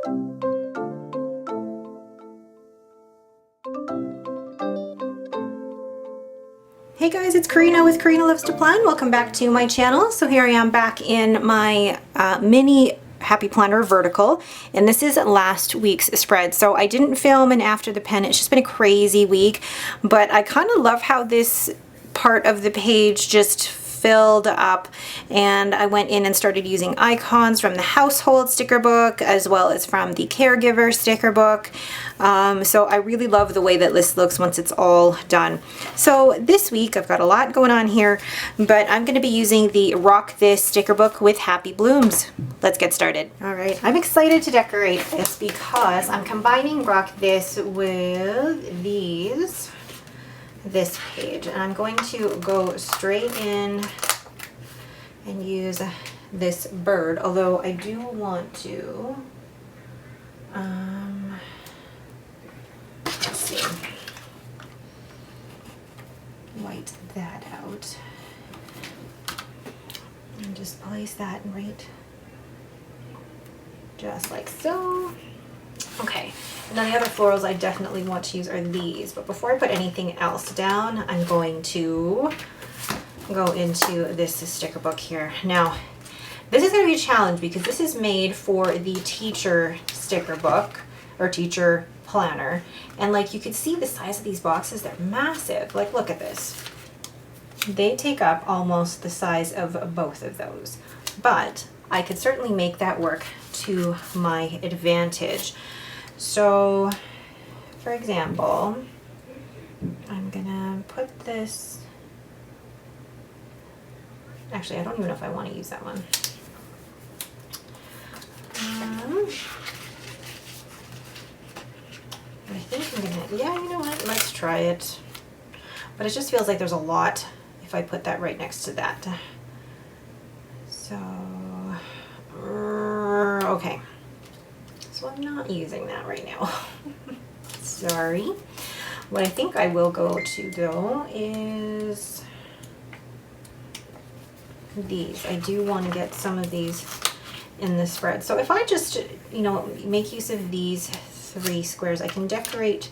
Hey guys, it's Karina with Karina Loves to Plan. Welcome back to my channel. So here I am back in my mini Happy Planner vertical, and this is last week's spread. So I didn't film an after the pen. It's just been a crazy week, but I kind of love how this part of the page just filled up, and I went in and started using icons from the household sticker book as well as from the caregiver sticker book. So I really love the way that this looks once it's all done. So this week I've got a lot going on here, but I'm going to be using the Rock This sticker book with Happy Blooms. Let's get started. All right, I'm excited to decorate this because I'm combining Rock This with this page, and I'm going to go straight in and use this bird, although I do want to let's see, white that out and just place that right just like so. Okay, and then the other florals I definitely want to use are these, but before I put anything else down, I'm going to go into this sticker book here. Now, this is going to be a challenge because this is made for the teacher sticker book or teacher planner, and like you can see the size of these boxes, they're massive. Like, look at this. They take up almost the size of both of those, but I could certainly make that work to my advantage. So, for example, I'm gonna put this, actually I don't even know if I want to use that one. I think I'm gonna, yeah, you know what, let's try it. But it just feels like there's a lot if I put that right next to that. So, okay. So I'm not using that right now. Sorry. What I think I will go to though is these. I do want to get some of these in the spread. So if I just, you know, make use of these 3 squares, I can decorate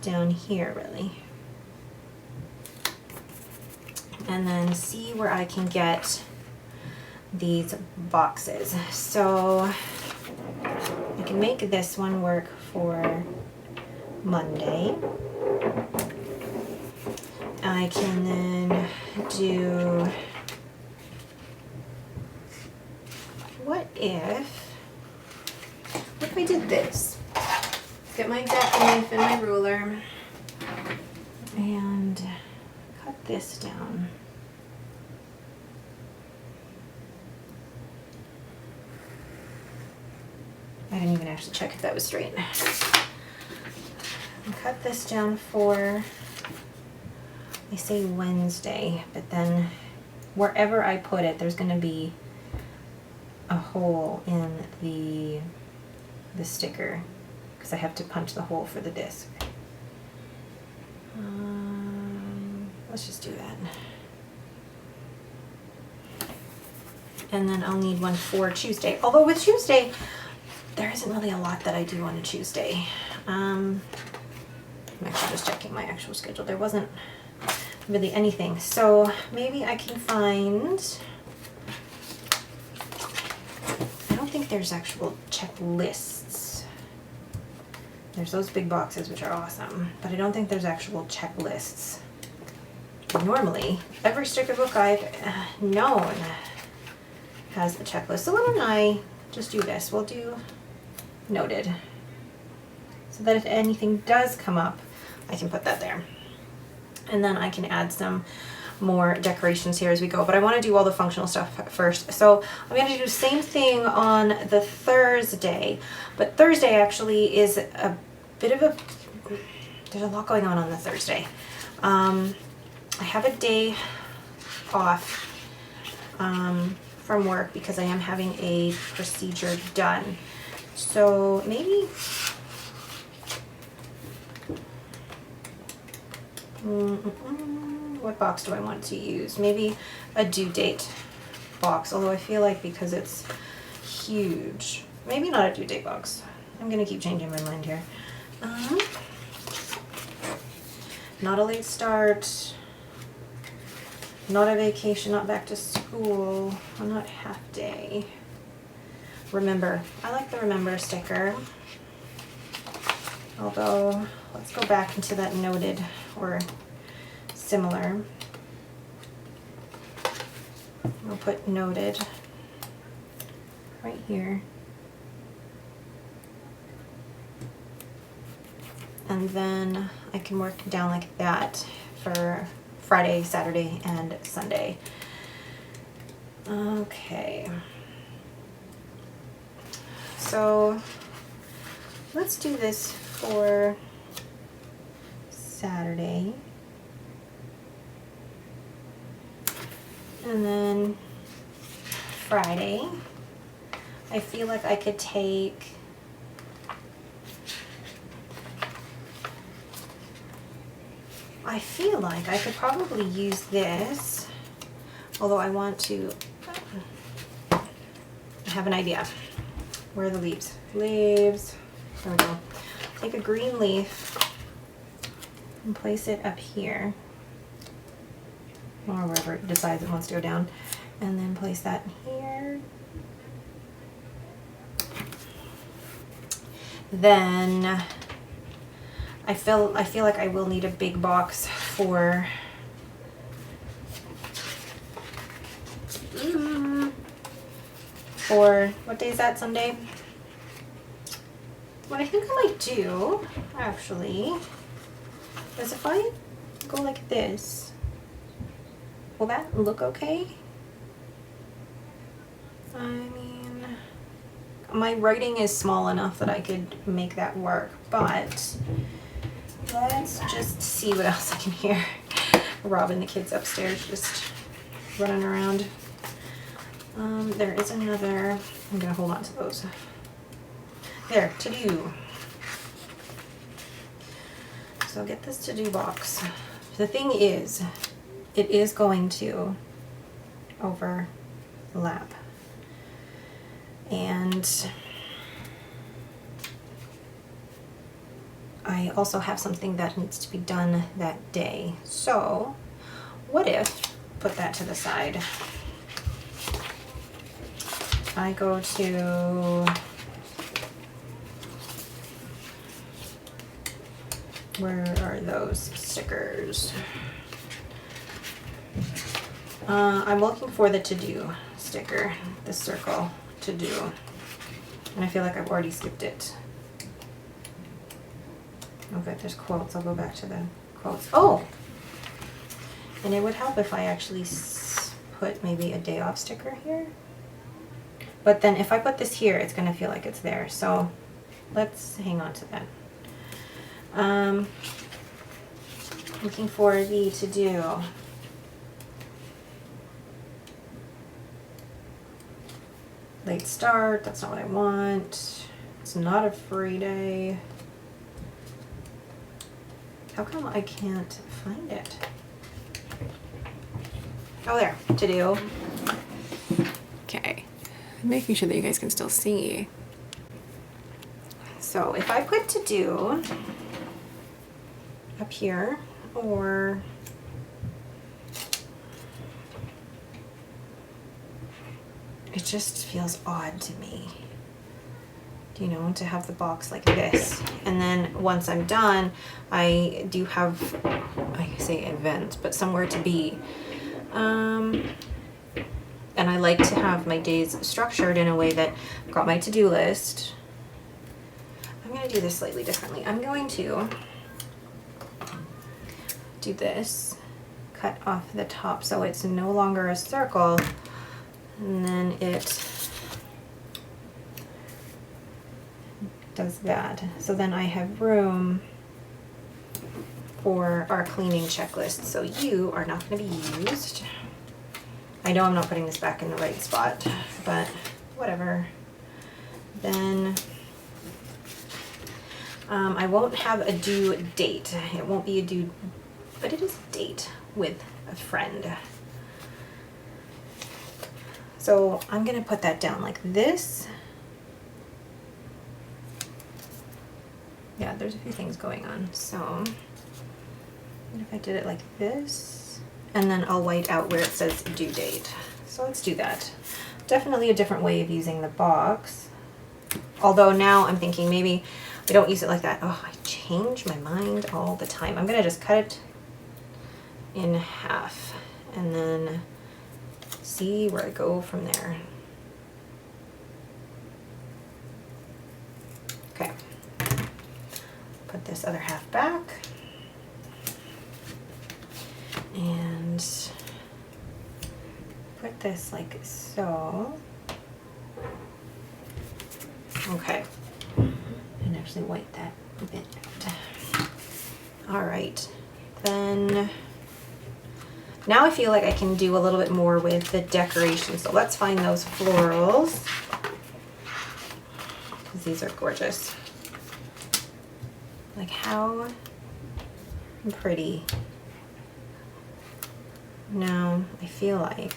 down here really. And then see where I can get these boxes. So I can make this one work for Monday. I can then do, what if I did this? Get my X-Acto knife and my ruler and cut this down. I didn't even actually check if that was straight. And cut this down for, I say Wednesday, but then wherever I put it, there's going to be a hole in the sticker because I have to punch the hole for the disc. Let's just do that. And then I'll need one for Tuesday. Although with Tuesday, there isn't really a lot that I do on a Tuesday. I'm actually just checking my actual schedule. There wasn't really anything. So maybe I can find, I don't think there's actual checklists. There's those big boxes, which are awesome, but I don't think there's actual checklists. Normally, every sticker book I've known has a checklist. So why don't I just do this? We'll do noted, so that if anything does come up, I can put that there. And then I can add some more decorations here as we go, but I want to do all the functional stuff first. So I'm going to do the same thing on the Thursday, but Thursday actually is a bit of a, there's a lot going on the Thursday. I have a day off from work because I am having a procedure done. So maybe what box do I want to use? Maybe a due date box, although I feel like because it's huge, maybe not a due date box. I'm gonna keep changing my mind here. Not a late start, not a vacation, not back to school, well, not half day. Remember, I like the remember sticker. Although, let's go back into that noted or similar. I'll put noted right here. And then I can work down like that for Friday, Saturday, and Sunday. Okay. So let's do this for Saturday. And then Friday, I feel like I could take probably use this, although I want to, I have an idea. Where are the leaves? Leaves, there we go. Take a green leaf and place it up here, or wherever it decides it wants to go down, and then place that here. Then I feel like I will need a big box for what day is that? Sunday? What I think I might do actually is if I go like this, will that look okay? I mean, my writing is small enough that I could make that work, but let's just see what else I can hear. Rob and the kids upstairs just running around. There is another, I'm gonna hold on to those. There, to do. So get this to do box. The thing is, it is going to overlap. And I also have something that needs to be done that day. So what if, put that to the side, I go to, where are those stickers? I'm looking for the to-do sticker, the circle to-do, and I feel like I've already skipped it. Okay, there's quotes. I'll go back to the quotes. Oh! And it would help if I actually put maybe a day off sticker here. But then if I put this here, it's going to feel like it's there. So let's hang on to that. Looking for the to-do. Late start. That's not what I want. It's not a free day. How come I can't find it? Oh, there. To-do. Okay. Making sure that you guys can still see. So if I put to-do up here, or it just feels odd to me, you know, to have the box like this. And then once I'm done, I do have, I say event, but somewhere to be. And I like to have my days structured in a way that I've got my to-do list. I'm going to do this slightly differently. I'm going to do this, cut off the top so it's no longer a circle, and then it does that. So then I have room for our cleaning checklist. So you are not going to be used. I know I'm not putting this back in the right spot, but whatever. Then I won't have a due date. It won't be a due, but it is a date with a friend. So I'm going to put that down like this. Yeah, there's a few things going on. So what if I did it like this? And then I'll white out where it says due date. So let's do that. Definitely a different way of using the box. Although now I'm thinking maybe I don't use it like that. Oh, I change my mind all the time. I'm gonna just cut it in half and then see where I go from there. Okay. Put this other half back. And put this like so. Okay. And actually white that bit out. All right. Then now I feel like I can do a little bit more with the decoration. So let's find those florals. Because these are gorgeous. Like how pretty. Now I feel like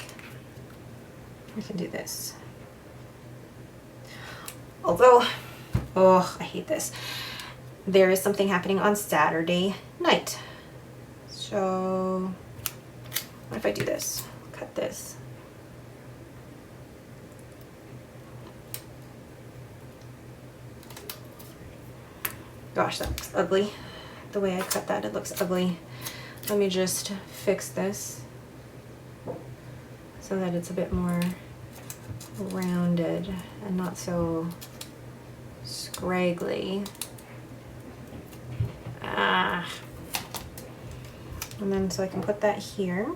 I can do this. Although, oh, I hate this. There is something happening on Saturday night. So what if I do this? Cut this. Gosh, that looks ugly. The way I cut that, it looks ugly. Let me just fix this so that it's a bit more rounded and not so scraggly. Ah. And then so I can put that here.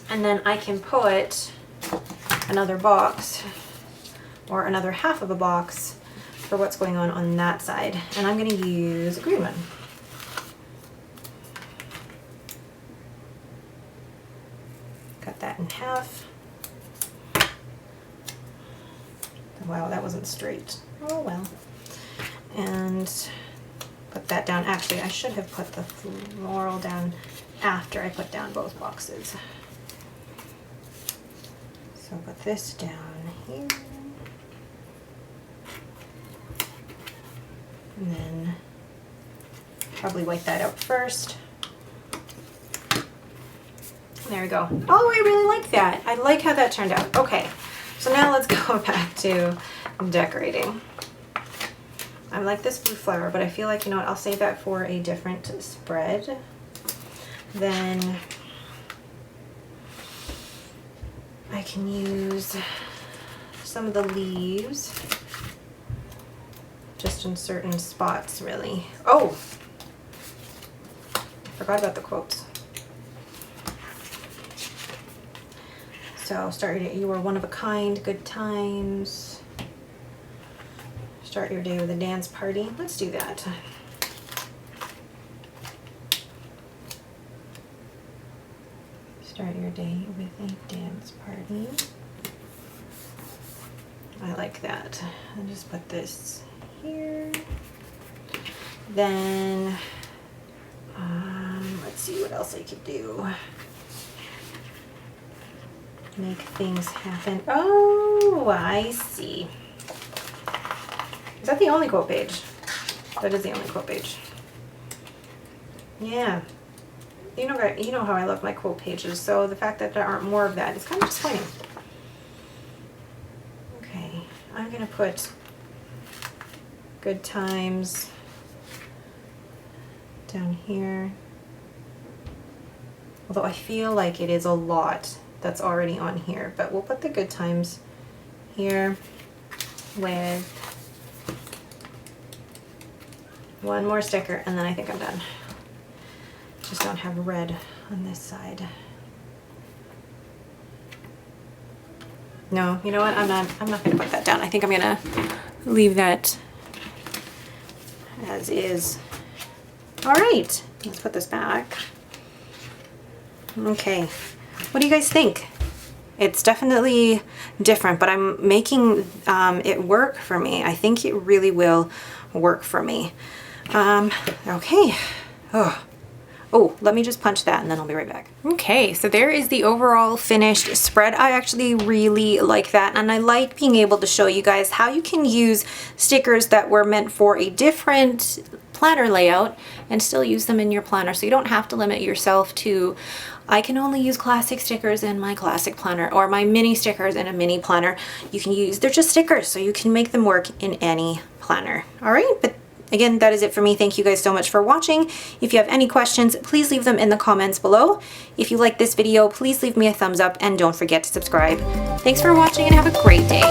And then I can put another box or another half of a box for what's going on that side. And I'm going to use a green one. Cut that in half. Wow, that wasn't straight. Oh well. And put that down. Actually, I should have put the floral down after I put down both boxes. So put this down here. And then probably white that out first. There we go. Oh, I really like that. I like how that turned out. Okay, so now let's go back to decorating. I like this blue flower, but I feel like, you know what, I'll save that for a different spread. Then I can use some of the leaves just in certain spots, really. Oh, I forgot about the quotes. So start your day, you are one of a kind, good times. Start your day with a dance party. Let's do that. Start your day with a dance party. I like that. I'll just put this here. Then, let's see what else I could do. Make things happen. Oh, I see. Is that the only quote page? That is the only quote page. Yeah. You know how I love my quote pages, so the fact that there aren't more of that is kind of disappointing. Okay, I'm gonna put good times down here. Although I feel like it is a lot that's already on here, but we'll put the good times here with one more sticker, and then I think I'm done. Just don't have red on this side. No, you know what? I'm not gonna put that down. I think I'm gonna leave that as is. All right, let's put this back. Okay, what do you guys think? It's definitely different, but I'm making it work for me. I think it really will work for me. Okay. Oh, Oh, let me just punch that and then I'll be right back. Okay, so there is the overall finished spread. I actually really like that, and I like being able to show you guys how you can use stickers that were meant for a different planner layout and still use them in your planner, so you don't have to limit yourself to, I can only use classic stickers in my classic planner or my mini stickers in a mini planner. You can use, they're just stickers, so you can make them work in any planner. All right, but again, that is it for me. Thank you guys so much for watching. If you have any questions, please leave them in the comments below. If you like this video, please leave me a thumbs up and don't forget to subscribe. Thanks for watching and have a great day.